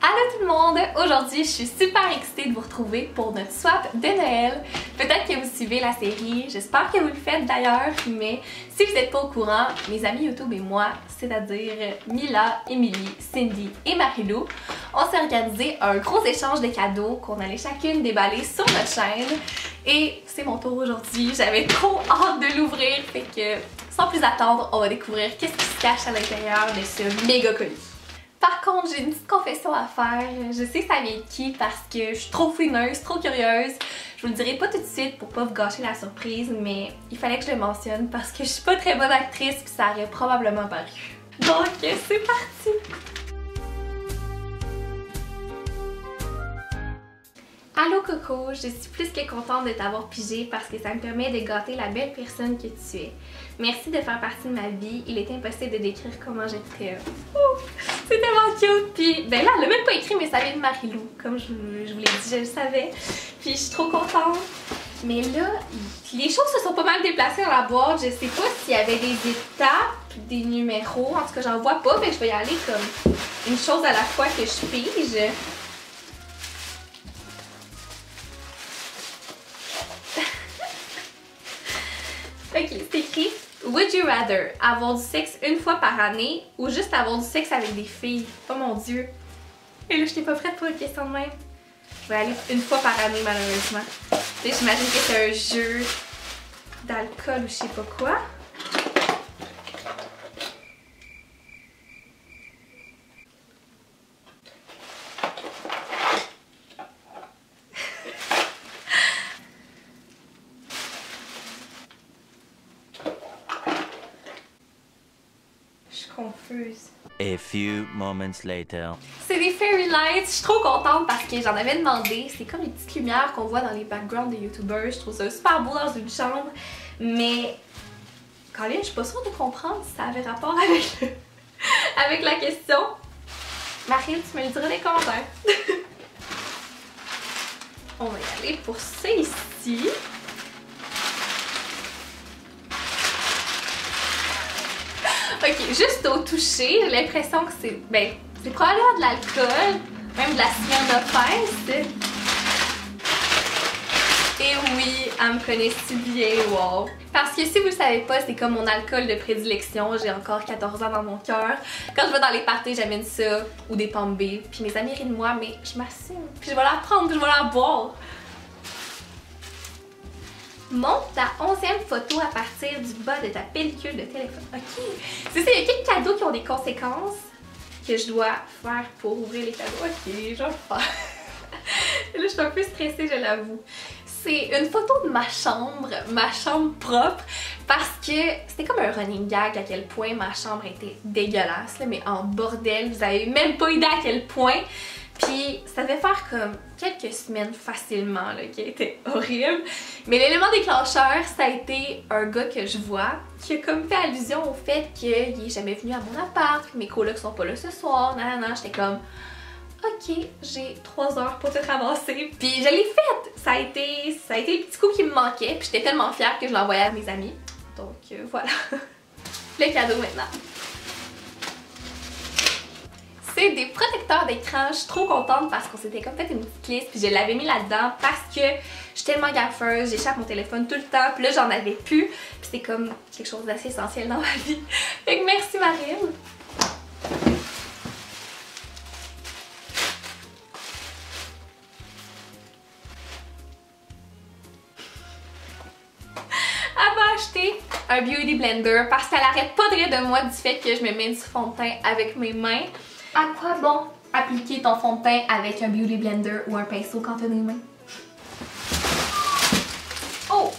Allô tout le monde! Aujourd'hui, je suis super excitée de vous retrouver pour notre swap de Noël. Peut-être que vous suivez la série, j'espère que vous le faites d'ailleurs, mais si vous n'êtes pas au courant, mes amis YouTube et moi, c'est-à-dire Mila, Emily, Cindy et Marilou, on s'est organisé un gros échange de cadeaux qu'on allait chacune déballer sur notre chaîne. Et c'est mon tour aujourd'hui, j'avais trop hâte de l'ouvrir, fait que sans plus attendre, on va découvrir qu'est-ce qui se cache à l'intérieur de ce méga colis. Par contre, j'ai une petite confession à faire. Je sais que ça vient de qui parce que je suis trop fouineuse, trop curieuse. Je vous le dirai pas tout de suite pour pas vous gâcher la surprise, mais il fallait que je le mentionne parce que je suis pas très bonne actrice puis ça aurait probablement paru. Donc, c'est parti! Allô Coco, je suis plus que contente de t'avoir pigé parce que ça me permet de gâter la belle personne que tu es. Merci de faire partie de ma vie, il est impossible de décrire comment je t'aime. C'est tellement cute! Puis, ben là, elle l'a même pas écrit, mais ça vient de Marilou, comme je vous l'ai dit, je le savais. Puis je suis trop contente. Mais là, les choses se sont pas mal déplacées dans la boîte, je sais pas s'il y avait des étapes, des numéros, en tout cas j'en vois pas, mais je vais y aller comme une chose à la fois que je pige. Ok, c'est écrit Would you rather avoir du sexe une fois par année ou juste avoir du sexe avec des filles? Oh mon dieu! Et là, je n'étais pas prête pour une question de même. Je vais aller une fois par année, malheureusement. Tu sais, j'imagine que c'est un jeu d'alcool ou je sais pas quoi. Confuse. A few moments later. C'est des fairy lights, je suis trop contente parce que j'en avais demandé. C'est comme les petites lumières qu'on voit dans les backgrounds des youtubeurs. Je trouve ça super beau dans une chambre. Mais, Colin, je suis pas sûre de comprendre si ça avait rapport avec, avec la question. Marie, tu me le diras dans les commentaires. On va y aller pour ça ici. Ok, juste au toucher, j'ai l'impression que c'est... Ben, c'est probablement de l'alcool, même de la smirnoff. Et oui, elle me connaît si bien, wow! Parce que si vous le savez pas, c'est comme mon alcool de prédilection, j'ai encore 14 ans dans mon cœur. Quand je vais dans les parties, j'amène ça, ou des Pombé, puis mes amis rient de moi, mais je m'assume, puis je vais la prendre, puis je vais la boire. Montre ta 11e photo à partir du bas de ta pellicule de téléphone. Ok. C'est ça, il y a quelques cadeaux qui ont des conséquences que je dois faire pour ouvrir les cadeaux. Ok, je vais le faire. Là, je suis un peu stressée, je l'avoue. C'est une photo de ma chambre propre, parce que c'était comme un running gag à quel point ma chambre était dégueulasse, là, mais en bordel, vous avez même pas idée à quel point. Puis ça devait faire comme quelques semaines facilement là, qui a été horrible. Mais l'élément déclencheur, ça a été un gars que je vois qui a comme fait allusion au fait qu'il est jamais venu à mon appart, que mes colocs sont pas là ce soir, nanana. J'étais comme ok, j'ai 3 heures pour te ramasser. Puis je l'ai faite! Ça a été le petit coup qui me manquait, puis j'étais tellement fière que je l'envoyais à mes amis. Donc voilà. Le cadeau maintenant. C'est des protecteurs d'écran, je suis trop contente parce qu'on s'était comme fait une petite liste puis je l'avais mis là-dedans parce que je suis tellement gaffeuse, j'échappe mon téléphone tout le temps puis là j'en avais plus puis c'est comme quelque chose d'assez essentiel dans ma vie. Fait que merci Marine! Elle m'a acheté un beauty blender parce qu'elle arrête pas de rire de moi du fait que je me mets du fond de teint avec mes mains. À quoi bon appliquer ton fond de teint avec un beauty blender ou un pinceau quand t'as des mains? Oh!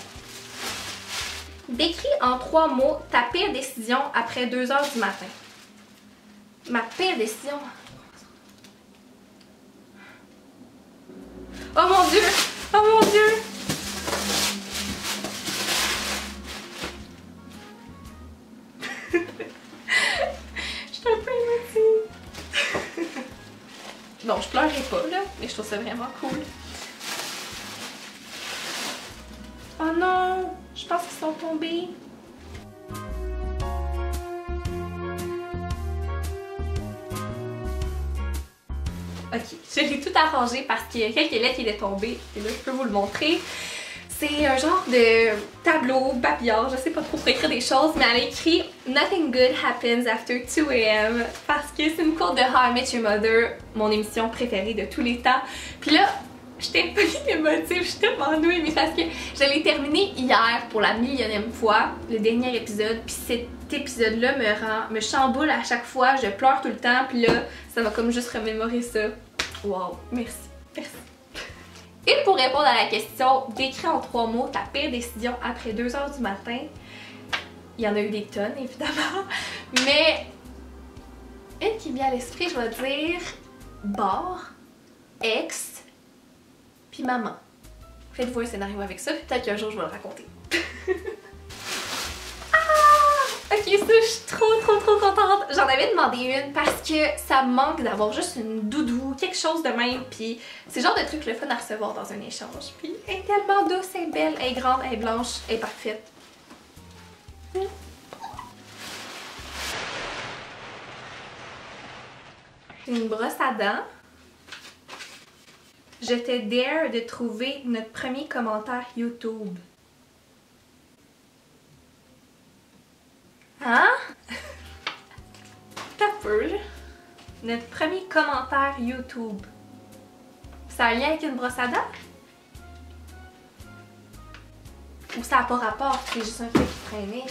Décris en 3 mots ta pire décision après 2 h du matin. Ma pire décision? Oh mon Dieu! Oh mon Dieu! Je suis un peu émotive. Bon, je pleurerai pas là, mais je trouve ça vraiment cool. Oh non, je pense qu'ils sont tombés. Ok, je l'ai tout arrangé parce qu'il y a quelques lettres qui étaient tombées. Et là, je peux vous le montrer. C'est un genre de tableau, papillard, je sais pas trop pour écrire des choses, mais elle a écrit Nothing good happens after 2 AM parce que c'est une courte de How I Met Your Mother, mon émission préférée de tous les temps. Puis là, j'étais pas émotive, j'étais tellement douée, mais parce que je l'ai terminé hier pour la millionième fois, le dernier épisode, puis cet épisode-là me chamboule à chaque fois, je pleure tout le temps, puis là, ça m'a comme juste remémoré ça. Wow, merci, merci. Et pour répondre à la question d'écrire en 3 mots ta pire décision après 2 heures du matin, il y en a eu des tonnes évidemment, mais une qui me vient à l'esprit, je vais dire bar, ex, puis maman. Faites-vous un scénario avec ça, peut-être qu'un jour je vais le raconter. Ok, ça, je suis trop contente. J'en avais demandé une parce que ça me manque d'avoir juste une doudou, quelque chose de même. Puis c'est le genre de truc le fun à recevoir dans un échange. Puis elle est tellement douce, elle est belle, elle est grande, elle est blanche, elle est parfaite. Une brosse à dents. Je te dare de trouver notre premier commentaire YouTube. Hein? T'as peu, là. Notre premier commentaire YouTube. Ça a un lien avec une brosse à dents? Ou ça n'a pas rapport, c'est juste un truc qui traînait?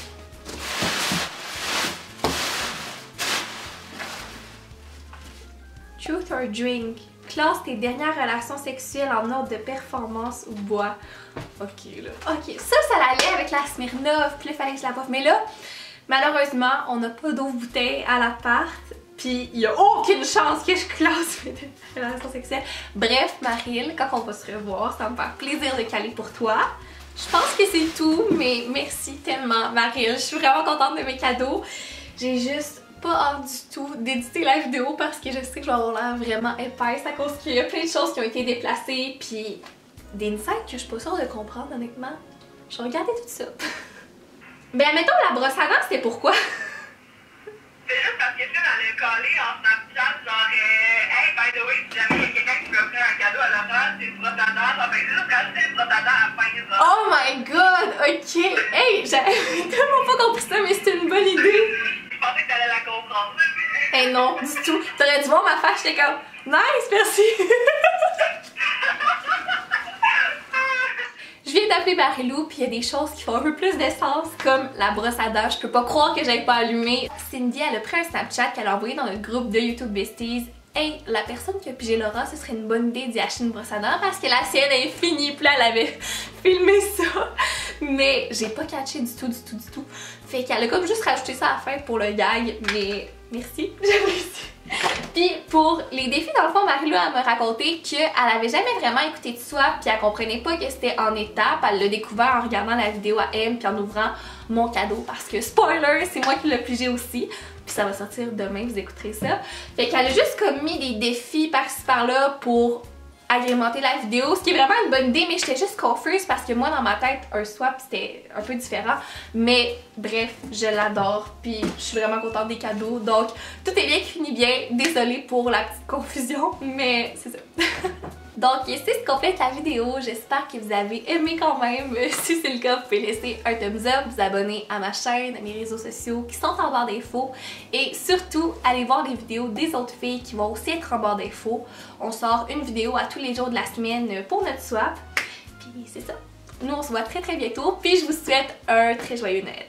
Truth or drink? Classe tes dernières relations sexuelles en ordre de performance ou bois. Ok, là. Ok, ça l'allait avec la Smirnoff, puis là, il fallait que je la boive. Mais là, malheureusement, on n'a pas d'eau bouteille à l'appart, puis il n'y a aucune chance que je classe mes relations sexuelles. Bref, Maryl, quand on va se revoir, ça va me faire plaisir de caler pour toi. Je pense que c'est tout, mais merci tellement, Maryl. Je suis vraiment contente de mes cadeaux. J'ai juste pas hâte du tout d'éditer la vidéo parce que je sais que je vais avoir l'air vraiment épaisse à cause qu'il y a plein de choses qui ont été déplacées, puis des insights que je suis pas sûre de comprendre, honnêtement. Je vais regarder tout ça. Ben, mettons, la brosse à dents, c'était pourquoi? C'est juste parce que tu sais, dans le collé en Snapchat, genre, hey, by the way, si jamais il y a quelqu'un qui veut offrir un cadeau à l'oral, c'est une brosse à dents, ça fait juste rajouter une brosse à dents à la fin, ça. Oh my god, ok. Hey, j'avais tellement pas compris ça, mais c'était une bonne idée. Je pensais que t'allais la comprendre. Hey, non, du tout. T'aurais dû voir ma face, j'étais comme, nice, merci. Je viens d'appeler Marilou, puis il y a des choses qui font un peu plus d'essence, comme la brosse à dents. Je peux pas croire que j'aille pas allumer. Cindy, elle a pris un Snapchat qu'elle a envoyé dans notre groupe de YouTube Besties. Hey, la personne qui a pigé Laura, ce serait une bonne idée d'y acheter une brosse à dents parce que la sienne est finie. Puis là, elle avait filmé ça. Mais j'ai pas catché du tout. Fait qu'elle a comme juste rajouté ça à la fin pour le gag. Mais merci, j'apprécie. Puis pour les défis, dans le fond, Marilou elle m'a raconté qu'elle avait jamais vraiment écouté de Swap, puis elle comprenait pas que c'était en étapes. Elle l'a découvert en regardant la vidéo à M, puis en ouvrant mon cadeau, parce que spoiler, c'est moi qui l'ai pigé aussi. Puis ça va sortir demain, vous écouterez ça. Fait qu'elle a juste comme mis des défis par-ci par-là pour agrémenter la vidéo, ce qui est vraiment une bonne idée, mais j'étais juste confuse parce que moi dans ma tête un swap c'était un peu différent, mais bref, je l'adore, puis je suis vraiment contente des cadeaux, donc tout est bien qui finit bien. Désolée pour la petite confusion, mais c'est ça. Donc c'est ce qu'on fait avec la vidéo, j'espère que vous avez aimé quand même. Si c'est le cas, vous pouvez laisser un thumbs up, vous abonner à ma chaîne, à mes réseaux sociaux qui sont en barre d'infos, et surtout allez voir les vidéos des autres filles qui vont aussi être en barre d'infos. On sort une vidéo à tous les jours de la semaine pour notre swap, puis c'est ça. Nous on se voit très bientôt, puis je vous souhaite un très joyeux Noël.